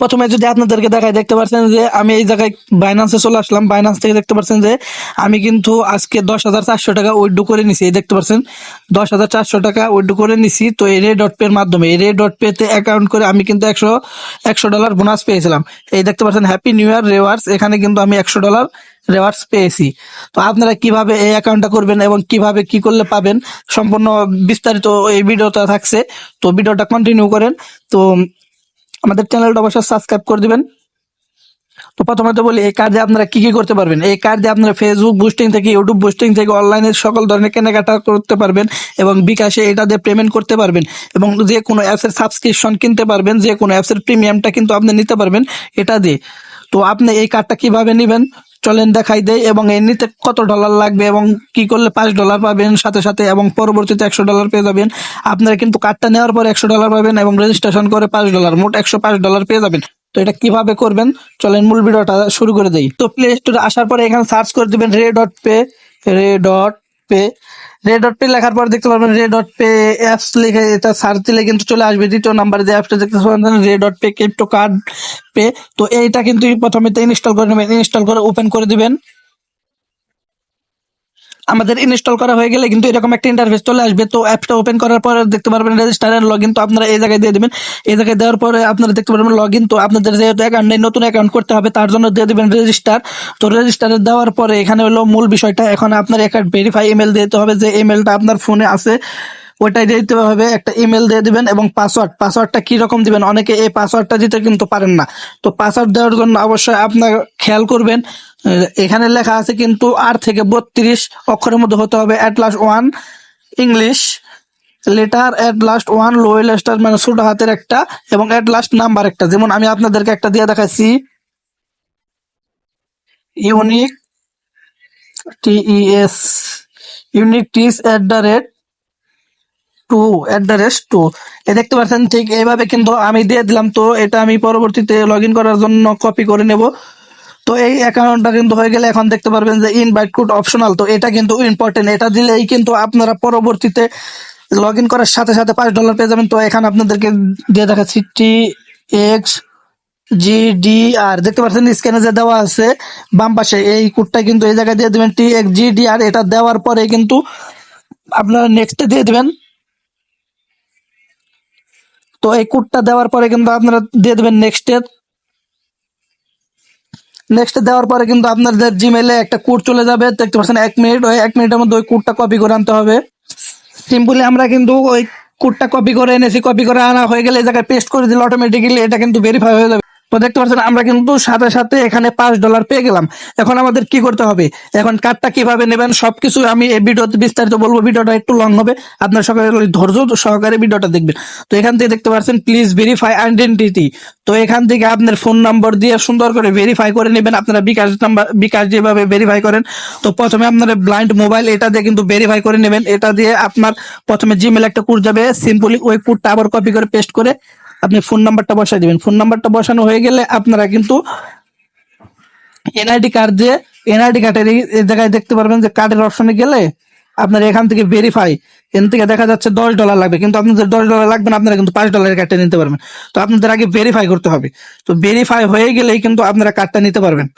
প্রথমে যদি আপনাদেরকে দেখাই, দেখতে পাচ্ছেন যে আমি এই জায়গায় বাইন্যান্সে চলে আসলাম। বাইন্যান্স থেকে দেখতে পাচ্ছেন যে আমি কিন্তু আজকে 10,400 টাকা উইথড্র করে নিছি। এই দেখতে পাচ্ছেন 10,400 টাকা উইথড্র করে নিছি। তো এই রে ডট পে এর মাধ্যমে, এই রে ডট পে তে অ্যাকাউন্ট করে আমি কিন্তু $100 বোনাস পেয়েছিলাম। এই দেখতে পাচ্ছেন হ্যাপি নিউ ইয়ার রিওয়ার্ডস, এখানে কিন্তু আমি $100 রিওয়ার্ডস পেয়েছি। তো আপনারা কিভাবে এই অ্যাকাউন্টটা করবেন এবং কিভাবে কি করলে পাবেন সম্পূর্ণ বিস্তারিত এই ভিডিওটা থাকছে। তো ভিডিওটা কন্টিনিউ করেন। তো আমাদের চ্যানেলটা অবশ্যই সাবস্ক্রাইব করে দিবেন। তো প্রথমত বলি, এই কার্ড দিয়ে আপনারা কি কি করতে পারবেন। এই কার্ড দিয়ে আপনারা ফেসবুক বুস্টিং থেকে, ইউটিউব বুস্টিং থেকে অনলাইনে সকল ধরনের কেনাকাটা করতে পারবেন এবং বিকাশে এটা দিয়ে পেমেন্ট করতে পারবেন এবং যে কোনো অ্যাপসের সাবস্ক্রিপশন কিনতে পারবেন, যে কোনো অ্যাপসের প্রিমিয়ামটা কিন্তু আপনি নিতে পারবেন এটা দিয়ে। তো আপনি এই কার্ডটা কিভাবে নেবেন চলেন দেখাই দেয়, এবং এর নিতে কত ডলার লাগবে এবং কি করলে $5 পাবেন সাথে সাথে, এবং পরবর্তীতে $100 পেয়ে যাবেন। আপনারা কিন্তু কার্ডটা নেওয়ার পরে $100 পাবেন এবং রেজিস্ট্রেশন করে $5, মোট $105 পেয়ে যাবেন। তো এটা কিভাবে করবেন চলেন মূল ভিডিওটা শুরু করে দেই। তো প্লে স্টোরে আসার পরে এখানে সার্চ করে দিবেন রে ডট পে। রে ডট পে, রে ডট পে লেখার পর দেখতে পারবেন রে ডট পে অ্যাপস লিখে এটা সার্চ দিলে কিন্তু চলে আসবে দ্বিতীয় নাম্বারে যে অ্যাপসটা দেখতে পাচ্ছেন রে dot pay crypto card pay. তো এইটা কিন্তু প্রথমে ইনস্টল করে নেবেন, ইনস্টল করে ওপেন করে দিবেন। আমাদের ইনস্টল করা হয়ে গেলে কিন্তু এরকম একটা ইন্টারফেস চলে আসবে। তো অ্যাপটা ওপেন করার পরে দেখতে পারবেন রেজিস্টার এন্ড লগইন। তো আপনারা এই জায়গায় দিয়ে দিবেন। এই জায়গায় দেওয়ার পরে আপনারা দেখতে পারবেন লগইন। তো আপনাদের যেহেতু অ্যাকাউন্ট নেই, নতুন অ্যাকাউন্ট করতে হবে, তার জন্য দিয়ে দিবেন রেজিস্টার। তো রেজিস্টারে দেওয়ার পরে এখানে হলো মূল বিষয়টা, এখন আপনার একটা ভেরিফাই ইমেল দিতে হবে, যে ইমেলটা আপনার ফোনে আছে ওইটাই দিতে হবে। একটা ইমেল দিয়ে দিবেন এবং পাসওয়ার্ডটা কি রকম দিবেন, অনেকে এই পাসওয়ার্ডটা দিতে কিন্তু পারেন না। তো পাসওয়ার্ড দেওয়ার জন্য অবশ্যই আপনার খেয়াল করবেন, এখানে লেখা আছে কিন্তু 8 থেকে 32 অক্ষরের মধ্যে হতে হবে। At last one English letter, at last one lower letter মানে ছোট হাতের একটা, এবং অ্যাট লাস্ট নাম্বার একটা। যেমন আমি আপনাদেরকে একটা দিয়ে দেখাচ্ছি, ইউনিক টিইএস, ইউনিক টিস @2 এ দেখতে পাচ্ছেন ঠিক এইভাবে কিন্তু আমি দিয়ে দিলাম। তো এটা আমি পরবর্তীতে লগ ইন করার জন্য কপি করে নেব। তো এই অ্যাকাউন্টটা কিন্তু হয়ে গেলে এখন দেখতে পারবেন যে ইনভাইট কোড অপশনাল। তো এটা কিন্তু ইম্পর্টেন্ট, এটা দিলেই কিন্তু আপনারা পরবর্তীতে লগ ইন করার সাথে সাথে $5 পেয়ে যাবেন। তো এখানে আপনাদেরকে দিয়ে দেখাচ্ছি TXGDR, দেখতে পাচ্ছেন স্ক্যানে যে দেওয়া আছে বাম পাশে, এই কোডটা কিন্তু এই জায়গায় দিয়ে দেবেন TXGDR। এটা দেওয়ার পরে কিন্তু আপনারা নেক্সটে দিয়ে দিবেন। তো এই কোডটা দেওয়ার পরে কিন্তু আপনারা দিয়ে দেবেন নেক্সট দেওয়ার পরে কিন্তু আপনাদের জিমেইলে একটা কোড চলে যাবে, দেখতে পাচ্ছেন 1 মিনিট। ওই 1 মিনিটের মধ্যে ওই কোডটা কপি করে আনতে হবে। সিম্পলি আমরা কিন্তু ওই কোডটা কপি করে এনেছি, কপি করে আনা হয়ে গেলে এই জায়গায় পেস্ট করে দিলে অটোমেটিক্যালি এটা কিন্তু ভেরিফাই হয়ে যাবে। তো দেখতে পাচ্ছেন আমরা কিন্তু সাথে সাথে এখানে $5 পেয়ে গেলাম। এখন আমাদের কি করতে হবে, এখন কার্ডটা কিভাবে নেবেন সবকিছু আমি এই ভিডিওতে বিস্তারিত বলবো। ভিডিওটা একটু লং হবে, আপনার সকালে ধৈর্য সহকারে ভিডিওটা দেখবেন। তো এখান থেকে দেখতে পাচ্ছেন প্লিজ ভেরিফাই আইডেন্টিটি। তো এখান থেকে আপনার ফোন নাম্বার দিয়ে সুন্দর করে ভেরিফাই করে নেবেন। আপনারা বিকাশ যেভাবে ভেরিফাই করেন, তো প্রথমে আপনার ব্লাইন্ড মোবাইল এটা দিয়ে কিন্তু ভেরিফাই করে নেবেন। এটা দিয়ে আপনার প্রথমে জিমেল একটা কোড যাবে, সিম্পলি ওই কোডটা আবার কপি করে পেস্ট করে আপনি ফোন নাম্বারটা বসাই দিবেন। ফোন নাম্বারটা বসানো হয়ে গেলে আপনারা কিন্তু এনআইডি কার্ড দিয়ে, এনআইডি কার্ডের এই জায়গায় দেখতে পারবেন যে কার্ডের অপশনে গেলে আপনার এখান থেকে ভেরিফাই, এখান থেকে দেখা যাচ্ছে $10 লাগবে, কিন্তু আপনাদের $10 লাগবে না, আপনারা কিন্তু $5 কার্ডটা নিতে পারবেন। তো আপনাদের আগে ভেরিফাই করতে হবে। তো ভেরিফাই হয়ে গেলেই কিন্তু আপনারা কার্ডটা নিতে পারবেন।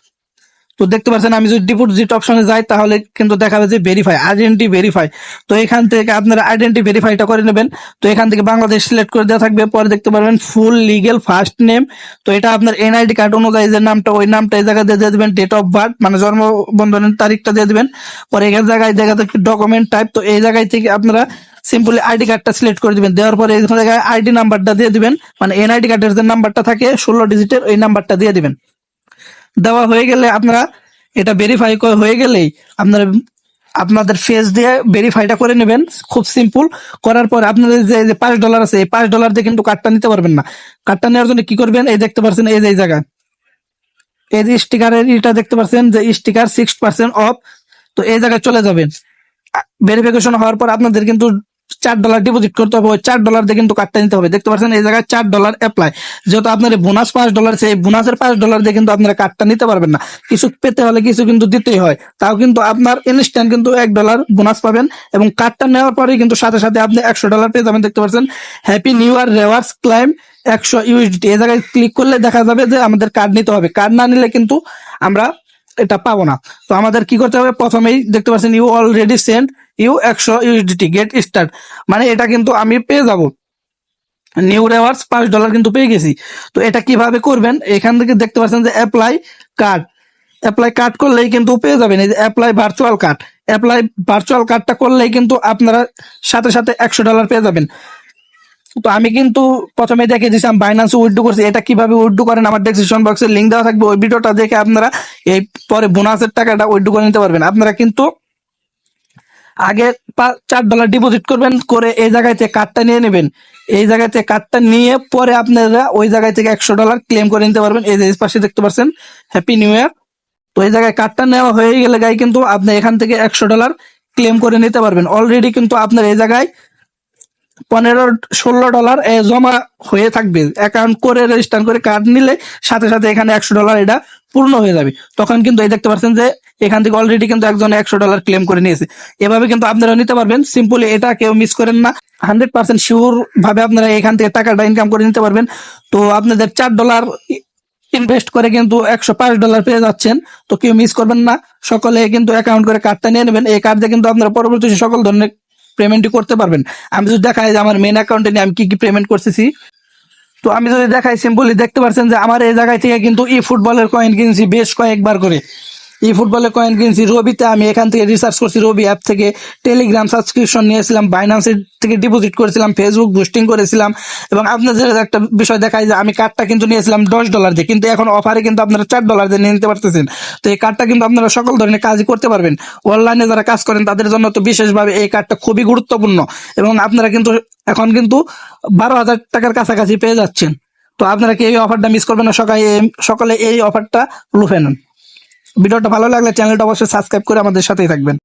তো দেখতে পাচ্ছেন আমি যদি ডিপোজিট অপশনে যাই তাহলে কিন্তু দেখাবে যে ভেরিফাই, আইডেন্টি ভেরিফাই। তো এখান থেকে আপনারা আইডেন্টি ভেরিফাইটা করে নেবেন। তো এখান থেকে বাংলাদেশ সিলেক্ট করে দেওয়া থাকবে, পরে দেখতে পারবেন ফুল লিগেল ফার্স্ট নেম। তো এটা আপনার এনআইডি কার্ড অনুযায়ী যে নামটা, ওই নামটা এই জায়গায় দিয়ে দিবেন। ডেট অফ বার্থ মানে জন্ম বন্ধনের তারিখটা দিয়ে দিবেন। পরে এখানে জায়গায় দেখা যাচ্ছে ডকুমেন্ট টাইপ। তো এই জায়গায় থেকে আপনারা সিম্পলি আইডি কার্ডটা সিলেক্ট করে দিবেন। দেওয়ার পরে এই জায়গায় আইডি নাম্বারটা দিয়ে দিবেন, মানে এনআইডি কার্ডের যে নাম্বারটা থাকে 16 ডিজিটের, ওই নাম্বারটা দিয়ে দিবেন। দেওয়া হয়ে গেলে আপনারা এটা ভেরিফাই হয়ে গেলেই আপনারা আপনাদের ফেস দিয়ে ভেরিফাইটা করে নেবেন। খুব সিম্পল। করার পর আপনাদের যে $5 আছে, এই $5 দিয়ে কিন্তু কার্ডটা নিতে পারবেন না। কার্ডটা নেওয়ার জন্য কি করবেন, এই দেখতে পাচ্ছেন এই যে জায়গা, এই যে স্টিকারের এটা দেখতে পাচ্ছেন যে স্টিকার 6% অফ। তো এই জায়গায় চলে যাবেন। ভেরিফিকেশন হওয়ার পর আপনাদের কিন্তু $4 ডিপোজিট করতে হবে, ওই $4 দিয়ে কিন্তু কার্ডটা নিতে হবে। দেখতে পাচ্ছেন এই জায়গায় $4 অ্যাপ্লাই, যেহেতু আপনার বোনাস $5, সেই বোনাসের $5 দিয়ে কিন্তু আপনারা কার্ডটা নিতে পারবেন না। কিছু পেতে হলে কিছু কিন্তু দিতেই হয়, তাও কিন্তু আপনার ইনস্ট্যান্ট কিন্তু $1 বোনাস পাবেন, এবং কার্ডটা নেওয়ার পরে কিন্তু সাথে সাথে আপনি $100 পেয়ে যাবেন। দেখতে পাচ্ছেন happy new year rewards claim 100 USDT, এই জায়গায় ক্লিক করলে দেখা যাবে যে আমাদের কার্ড নিতে হবে। কার্ড না নিলে কিন্তু আমরা এটা পাবো না। তো আমাদের কি করতে হবে, প্রথমেই দেখতে পাচ্ছেন you already send you 100 USDT get start, মানে এটা কিন্তু আমি পেয়ে যাব, নিউ রিওয়ার্ডস $5 কিন্তু পেয়ে গেছি। তো এটা কিভাবে করবেন, এখান থেকে দেখতে পাচ্ছেন যে অ্যাপ্লাই কার্ড, অ্যাপ্লাই কার্ড করলেই কিন্তু পেয়ে যাবেন। এই যে apply virtual card, apply virtual কার্ডটা করলেই কিন্তু আপনারা সাথে সাথে $100 পেয়ে যাবেন। তো আমি কিন্তু প্রথমে দেখে দিয়েছি আমি বাইন্যান্সে উইথড্র করছি, এটা কিভাবে উইথড্র করেন আমার ডেসক্রিপশন বক্সে লিঙ্ক দেওয়া থাকবে, ওই ভিডিওটা দেখে আপনারা এই পরে বোনাসের টাকাটা উইথড্র করে নিতে পারবেন। আপনারা কিন্তু আগে $4 ডিপোজিট করবেন, করে এই জায়গায় থেকে কার্ডটা নিয়ে নেবেন, এই জায়গায় থেকে কার্ডটা নিয়ে পরে আপনারা ওই জায়গায় থেকে $100 ক্লেম করে নিতে পারবেন। এই যে পাশে দেখতে পাচ্ছেন হ্যাপি নিউ ইয়ার, তো এই জায়গায় কার্ডটা নেওয়া হয়ে গেলে গাই কিন্তু আপনি এখান থেকে $100 ক্লেম করে নিতে পারবেন। অলরেডি কিন্তু আপনার এই জায়গায় $15-16 জমা হয়ে থাকবে। অ্যাকাউন্ট করে রেজিস্টার করে কার্ড নিলে সাথে সাথে এখানে $100 এটা পূর্ণ হয়ে যাবে। তখন কিন্তু এই দেখতে পাচ্ছেন যে এখান থেকে অলরেডি কিন্তু একজন $100 ক্লেম করে নিয়েছে। এভাবে কিন্তু আপনারা নিতে পারবেন সিম্পলি, এটা কেউ মিস করেন না। 100% শিওর ভাবে আপনারা এখান থেকে টাকাটা ইনকাম করে নিতে পারবেন। তো আপনাদের $4 ইনভেস্ট করে কিন্তু $105 পেয়ে যাচ্ছেন। তো কেউ মিস করবেন না, সকলে কিন্তু অ্যাকাউন্ট করে কার্ডটা নিয়ে নেবেন। এই কার্ড দিয়ে কিন্তু আপনারা পরবর্তী সকল ধরনের পেমেন্টই করতে পারবেন। আমি যদি দেখাই যে আমার মেন অ্যাকাউন্টে নিয়ে আমি কি কি পেমেন্ট করতেছি, তো আমি যদি দেখাই সিম্পলি দেখতে পাচ্ছেন যে আমার এই জায়গায় থেকে কিন্তু ই ফুটবলের কয়েন কিনছি বেশ কয়েকবার করে, ই ফুটবলের কয়েন কিনছি। রবিতে আমি এখান থেকে রিসার্চ করছি, রবি অ্যাপ থেকে টেলিগ্রাম সাবস্ক্রিপশন নিয়েছিলাম, বাইন্যান্সের থেকে ডিপোজিট করেছিলাম, ফেসবুক বুস্টিং করেছিলাম, এবং আপনাদের একটা বিষয় দেখাই যে আমি কার্ডটা কিন্তু নিয়েছিলাম $10 দিয়ে, কিন্তু এখন অফারে কিন্তু আপনারা $4 দিয়ে নিয়ে নিতে পারতেছেন। তো এই কার্ডটা কিন্তু আপনারা সকল ধরনের কাজই করতে পারবেন। অনলাইনে যারা কাজ করেন তাদের জন্য তো বিশেষভাবে এই কার্ডটা খুবই গুরুত্বপূর্ণ, এবং আপনারা কিন্তু এখন কিন্তু 12,000 টাকার কাছাকাছি পেয়ে যাচ্ছেন। তো আপনারা কি এই অফারটা মিস করবেন না, সকলে এই অফারটা লুফে নেন। ভিডিওটা ভালো লাগলে চ্যানেলটা অবশ্যই সাবস্ক্রাইব করে আমাদের সাথেই থাকবেন।